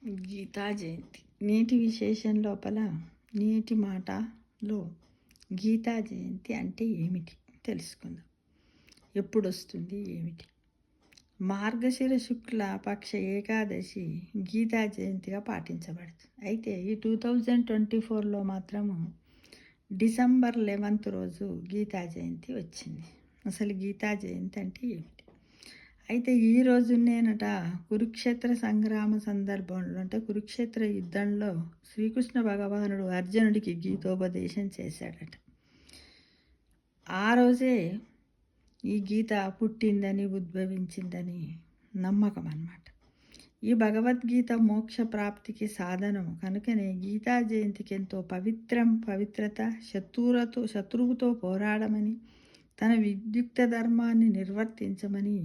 గీతా జయంతి నేటి విశేషం లోపల నేటి మాటలో గీతా జయంతి అంటే ఏమిటి తెలుసుకుందాం. ఎప్పుడు వస్తుంది ఏమిటి? మార్గశిర శుక్ల పక్ష ఏకాదశి గీతా జయంతిగా పాటించబడుతుంది. అయితే ఈ 2024లో మాత్రము డిసెంబర్ 11th రోజు గీతా జయంతి వచ్చింది. అసలు గీతా జయంతి అంటే ఏమిటి? అయితే ఈరోజు నేనట కురుక్షేత్ర సంగ్రామ సందర్భంలో అంటే కురుక్షేత్ర యుద్ధంలో శ్రీకృష్ణ భగవానుడు అర్జునుడికి గీతోపదేశం చేశాడట. ఆ రోజే ఈ గీత పుట్టిందని ఉద్భవించిందని నమ్మకం అన్నమాట. ఈ భగవద్గీత మోక్ష ప్రాప్తికి సాధనం కనుకనే గీతా జయంతికి ఎంతో పవిత్రత, శత్రువుతో పోరాడమని, తన విద్యుక్త ధర్మాన్ని నిర్వర్తించమని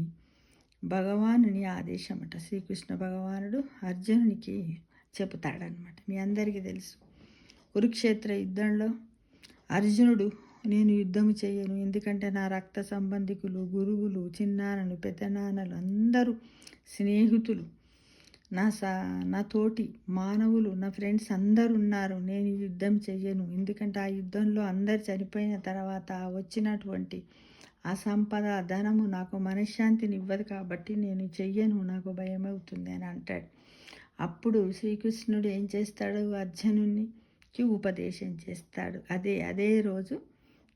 భగవానుని ఆదేశమట. శ్రీకృష్ణ భగవానుడు అర్జునునికి చెబుతాడనమాట. మీ అందరికీ తెలుసు, కురుక్షేత్ర యుద్ధంలో అర్జునుడు నేను యుద్ధం చేయను, ఎందుకంటే నా రక్త సంబంధికులు, గురువులు, చిన్నాన్నలు, పెద్దనాన్నలు అందరూ స్నేహితులు, నా తోటి మానవులు, నా ఫ్రెండ్స్ అందరు ఉన్నారు, నేను యుద్ధం చెయ్యను, ఎందుకంటే ఆ యుద్ధంలో అందరు చనిపోయిన తర్వాత వచ్చినటువంటి ఆ సంపద, ధనము నాకు మనశ్శాంతిని ఇవ్వదు, కాబట్టి నేను చెయ్యను, నాకు భయం అవుతుంది అని అంటాడు. అప్పుడు శ్రీకృష్ణుడు ఏం చేస్తాడు? అర్జునునికి ఉపదేశం చేస్తాడు. అదే రోజు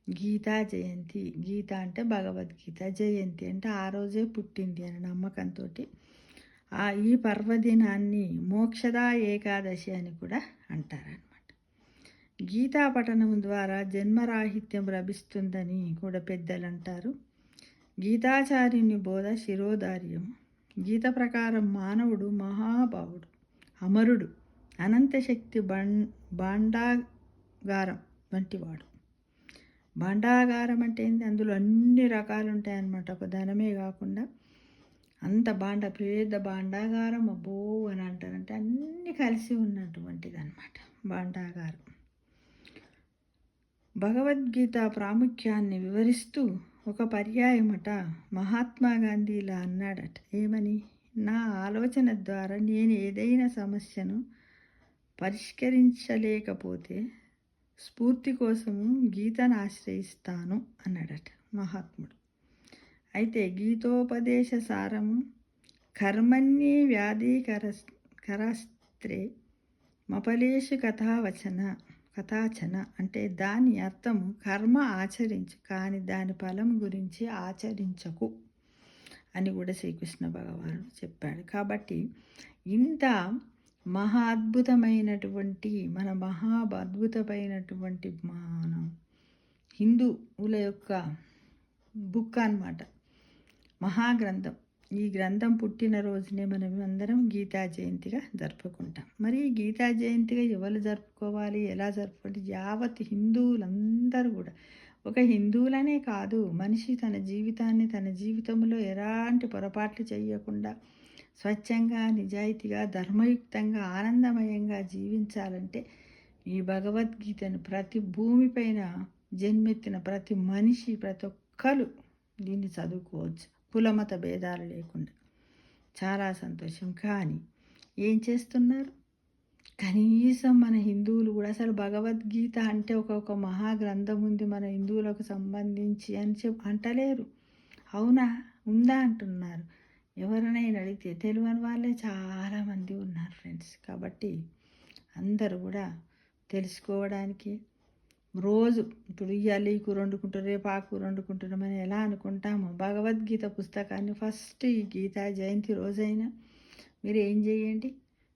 గీతా జయంతి. గీత అంటే భగవద్గీత, జయంతి అంటే ఆ రోజే పుట్టింది అని నమ్మకంతో ఈ పర్వదినాన్ని మోక్షదా ఏకాదశి అని కూడా అంటారనమాట. గీతా పఠనం ద్వారా జన్మరాహిత్యం లభిస్తుందని కూడా పెద్దలు అంటారు. గీతాచార్యుని బోధ శిరోధార్యం. గీత ప్రకారం మానవుడు మహాభావుడు, అమరుడు, అనంతశక్తి భాండాగారం వంటివాడు. భాండాగారం అంటే ఏంటి? అందులో అన్ని రకాలు ఉంటాయన్నమాట. ఒక ధనమే కాకుండా అంత పెద్ద భాండాగారం అబ్బో అని అంటారంటే అన్నీ కలిసి ఉన్నటువంటిది అనమాట భాండాగారం. భగవద్గీత ప్రాముఖ్యాన్ని వివరిస్తూ ఒక పర్యాయమట మహాత్మా గాంధీ ఇలా అన్నాడట. ఏమని? నా ఆలోచన ద్వారా నేను ఏదైనా సమస్యను పరిష్కరించలేకపోతే స్ఫూర్తి కోసము గీతను ఆశ్రయిస్తాను అన్నాడట మహాత్ముడు. అయితే గీతోపదేశ సారము కర్మణ్యే వ్యాధికరస్త్రే మపలేషు కథాచన అంటే దాని అర్థము కర్మ ఆచరించు, కానీ దాని ఫలం గురించి ఆచరించకు అని కూడా శ్రీకృష్ణ భగవానుడు చెప్పాడు. కాబట్టి ఇంత అద్భుతమైనటువంటి మన హిందువుల యొక్క బుక్ అన్నమాట, మహాగ్రంథం. ఈ గ్రంథం పుట్టినరోజునే మనం అందరం గీతా జయంతిగా జరుపుకుంటాం. మరి ఈ గీతా జయంతిగా ఎవరు జరుపుకోవాలి, ఎలా జరుపుకోవాలి? యావత్ హిందువులందరూ కూడా, ఒక హిందువులనే కాదు, మనిషి తన జీవితంలో ఎలాంటి పొరపాట్లు చేయకుండా స్వచ్ఛంగా, నిజాయితీగా, ధర్మయుక్తంగా, ఆనందమయంగా జీవించాలంటే ఈ భగవద్గీతను ప్రతి భూమిపైన జన్మెత్తిన ప్రతి మనిషి, ప్రతి ఒక్కరు దీన్ని చదువుకోవచ్చు, కులమత భేదాలు లేకుండా. చాలా సంతోషం. కానీ ఏం చేస్తున్నారు? కనీసం మన హిందువులు కూడా అసలు భగవద్గీత అంటే ఒక మహాగ్రంథం ఉంది మన హిందువులకు సంబంధించి అని అంటలేరు. అవునా, ఉందా అంటున్నారు. ఎవరినైనా అడిగితే తెలియని వాళ్ళే చాలామంది ఉన్నారు ఫ్రెండ్స్. కాబట్టి అందరూ కూడా తెలుసుకోవడానికి రోజు ఇప్పుడు ఇవాళ ఈ కూర వండుకుంటారు, రేపు ఆ కూర వండుకుంటున్నామని ఎలా అనుకుంటాము? భగవద్గీత పుస్తకాన్ని ఫస్ట్ ఈ గీతా జయంతి రోజైనా మీరు ఏం చేయండి?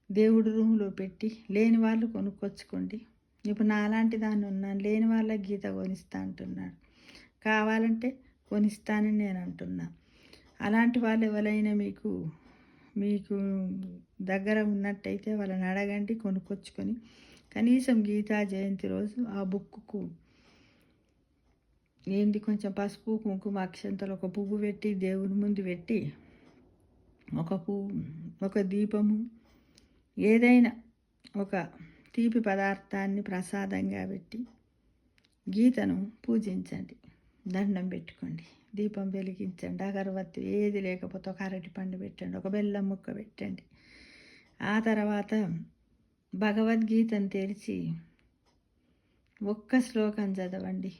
దేవుడి రూమ్లో పెట్టి లేని వాళ్ళు కొనుక్కొచ్చుకోండి. ఇప్పుడు నా అలాంటి దాన్ని ఉన్నాను, లేని వాళ్ళకి గీత కొనిస్తా అంటున్నాడు. కావాలంటే కొనిస్తానని నేను అంటున్నా. అలాంటి వాళ్ళు ఎవరైనా మీకు దగ్గర ఉన్నట్టయితే వాళ్ళని అడగండి, కొనుక్కొచ్చుకొని కనీసం గీతా జయంతి రోజు ఆ బుక్కు కొంచెం పసుపు, కుంకుమ, అక్షంతలు, ఒక పువ్వు పెట్టి దేవుని ముందు పెట్టి ఒక దీపము, ఏదైనా ఒక తీపి పదార్థాన్ని ప్రసాదంగా పెట్టి గీతను పూజించండి, దండం పెట్టుకోండి, దీపం వెలిగించండి, అగరబత్తి ఏది లేకపోతే ఒక అరటి పండు పెట్టండి, ఒక బెల్లం ముక్క పెట్టండి. ఆ తర్వాత భగవద్గీతను తెరిచి ఒక్క శ్లోకం చదవండి.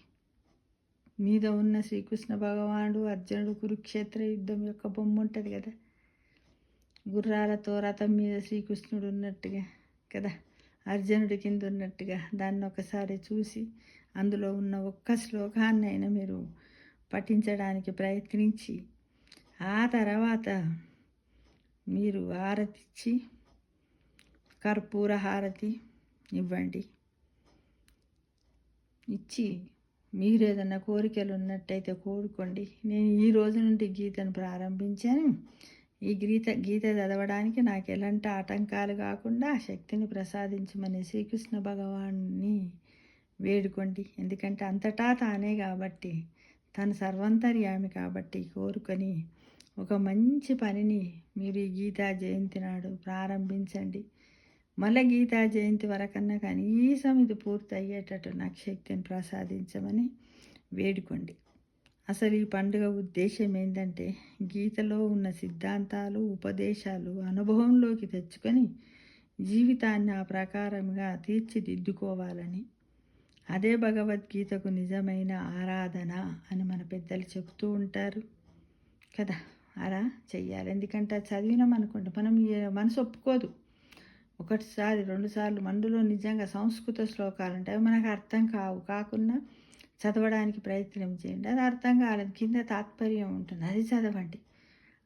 మీద ఉన్న శ్రీకృష్ణ భగవానుడు అర్జునుడు కురుక్షేత్ర యుద్ధం యొక్క బొమ్మ ఉంటుంది కదా, గుర్రాలతో రథం మీద శ్రీకృష్ణుడు ఉన్నట్టుగా కదా, అర్జునుడి కింద ఉన్నట్టుగా దాన్ని ఒకసారి చూసి అందులో ఉన్న ఒక్క శ్లోకాన్నైనా మీరు పఠించడానికి ప్రయత్నించి ఆ తర్వాత మీరు హారతిచ్చి కర్పూర హారతి ఇవ్వండి. ఇచ్చి మీరు ఏదన్నా కోరికలు ఉన్నట్టయితే కోరుకోండి. నేను ఈ రోజు నుండి గీతను ప్రారంభించాను. ఈ గీత చదవడానికి నాకు ఎలాంటి ఆటంకాలు కాకుండా శక్తిని ప్రసాదించమని శ్రీకృష్ణ భగవాన్ని వేడుకోండి. ఎందుకంటే అంతటా తానే కాబట్టి, తను సర్వంతర్యామి కాబట్టి కోరుకొని ఒక మంచి పనిని మీరు ఈ గీతా జయంతి నాడు ప్రారంభించండి. మళ్ళీ గీతా జయంతి వరకన్నా కనీసం ఇది పూర్తి అయ్యేటట్టు నాకు శక్తిని ప్రసాదించమని వేడుకోండి. అసలు ఈ పండుగ ఉద్దేశం ఏంటంటే గీతలో ఉన్న సిద్ధాంతాలు, ఉపదేశాలు అనుభవంలోకి తెచ్చుకొని జీవితాన్ని ఆ ప్రకారంగా తీర్చిదిద్దుకోవాలని. అదే భగవద్గీతకు నిజమైన ఆరాధన అని మన పెద్దలు చెబుతూ ఉంటారు కదా. అలా చెయ్యాలి. ఎందుకంటే చదివినామనుకోండి మనం మనసు ఒప్పుకోదు. ఒకటిసారి 2 సార్లు అందులో నిజంగా సంస్కృత శ్లోకాలు ఉంటాయి, అవి మనకు అర్థం కాకుండా చదవడానికి ప్రయత్నం చేయండి. అది అర్థం కాలేదు, కింద తాత్పర్యం ఉంటుంది, అది చదవండి.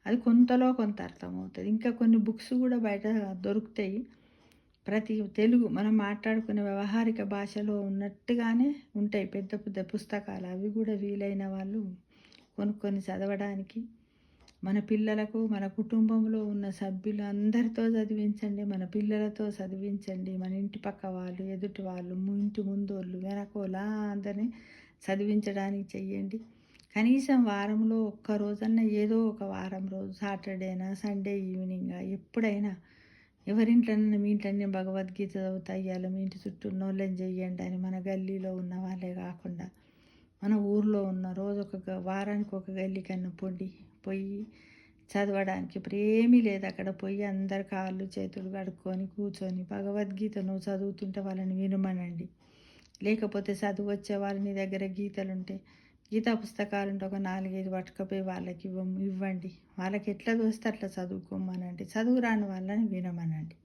అది కొంతలో కొంత అర్థమవుతుంది. ఇంకా కొన్ని బుక్స్ కూడా బయట దొరుకుతాయి. ప్రతి తెలుగు మనం మాట్లాడుకునే వ్యవహారిక భాషలో ఉన్నట్టుగానే ఉంటాయి పెద్ద పెద్ద పుస్తకాలు. అవి కూడా వీలైన వాళ్ళు కొనుక్కొని చదవడానికి. మన పిల్లలకు, మన కుటుంబంలో ఉన్న సభ్యులు అందరితో చదివించండి. మన పిల్లలతో చదివించండి. మన ఇంటి పక్క వాళ్ళు, ఎదుటి వాళ్ళు, ఇంటి ముందోళ్ళు, వెనకోలా అందరినీ చదివించడానికి చెయ్యండి. కనీసం వారంలో ఒక్క రోజన్నా, ఏదో ఒక వారం రోజు, సాటర్డేనా, సండే ఈవినింగ్, ఎప్పుడైనా ఎవరింట్లోనైనా మీ ఇంట్లోనే భగవద్గీత చదువుతాయాలో మీ ఇంటి చుట్టూ ఉన్నోళ్ళని చెయ్యండి అని. మన గల్లీలో ఉన్న వాళ్ళే కాకుండా మన ఊర్లో ఉన్న రోజు వారానికి ఒక గల్లీ కన్నా పోయి చదవడానికి. ఇప్పుడు ఏమీ లేదు, అక్కడ పోయి అందరు కాళ్ళు చేతులు కడుక్కొని కూర్చొని భగవద్గీత నువ్వు చదువుతుంటే వాళ్ళని వినమనండి. లేకపోతే చదువు వచ్చే వాళ్ళని దగ్గర గీతలుంటే, గీతా పుస్తకాలు ఉంటే ఒక 4-5 పట్టుకపోయి వాళ్ళకి ఇవ్వండి. వాళ్ళకి ఎట్లా దోస్తే అట్లా చదువుకోమనండి. చదువు రాని వాళ్ళని వినమనండి.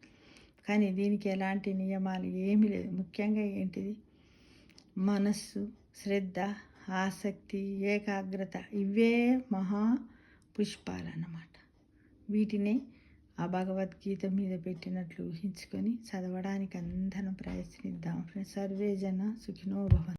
కానీ దీనికి ఎలాంటి నియమాలు ఏమీ లేదు. ముఖ్యంగా ఏంటిది, మనస్సు, శ్రద్ధ, ఆసక్తి, ఏకాగ్రత, ఇవే మహా పుష్పాలన్నమాట. వీటిని ఆ భగవద్గీత మీద పెట్టినట్లు ఊహించుకొని చదవడానికి అందరం ప్రయత్నిద్దాం. సర్వే జన సుఖినో భవంతు.